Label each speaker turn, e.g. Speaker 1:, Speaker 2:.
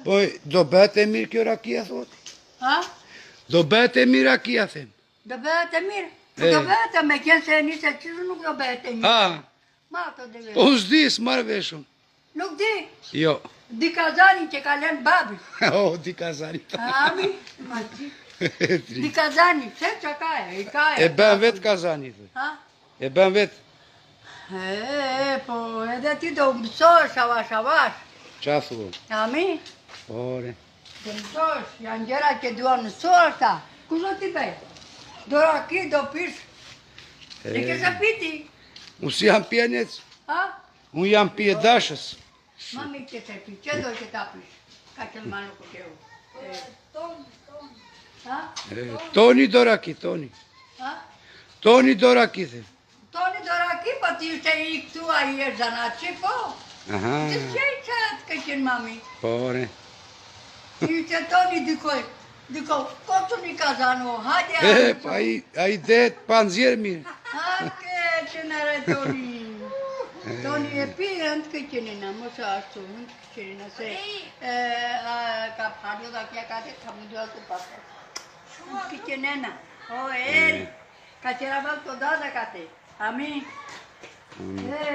Speaker 1: Po, do bëhet e mirë kjo rakia, thot?
Speaker 2: Ha?
Speaker 1: Do bëhet e mirë rakia, them.
Speaker 2: Do bëhet e mirë? Do bëhet e me kjenë se njëse qizë nuk do bëhet e mirë.
Speaker 1: A,
Speaker 2: Ma të dhe vesh.
Speaker 1: po s'di, s'marrë veshëm.
Speaker 2: Nuk di.
Speaker 1: Jo.
Speaker 2: Di kazanin që ka lënë babi.
Speaker 1: O, di kazani.
Speaker 2: Abi, ma qi. Di kazanin, pse që ka e? I ka e.
Speaker 1: E bën vetë kazani, thë.
Speaker 2: Ha?
Speaker 1: E bën vetë.
Speaker 2: Po edhe ti do mësosh avash avash.
Speaker 1: Qa thua?
Speaker 2: Ami?
Speaker 1: Ore.
Speaker 2: Do mësosh, janë gjera që duan mësosh ta. Ku do t'i bëj? Do raki, do pish. Në kësa piti?
Speaker 1: Unë si jam pjenec,
Speaker 2: Ha?
Speaker 1: unë jam pje dashës.
Speaker 2: Mami që të pi, që do që ta pish? Ka që në manu këteu. Ha?
Speaker 1: Toni do raki, Toni.
Speaker 2: Ha?
Speaker 1: Toni do raki, thë.
Speaker 2: Toni do raki, pa ti ishte i këtu, a i e zanaci, po?
Speaker 1: Aha,
Speaker 2: Që që i qatë ka qenë mami?
Speaker 1: po, ore.
Speaker 2: Ti ishte Toni dikoj, kocu një kazano, hajde
Speaker 1: E, pa i det pa nëzjerë mirë.
Speaker 2: Hake që në re Toni. Toni e pi e në të këqeni në, mos ashtu, në të këqeni në se ka parlo da kja kate, ka më duha të pasë. Në të këqeni në, o eri, ka qera val të dada kate, ami.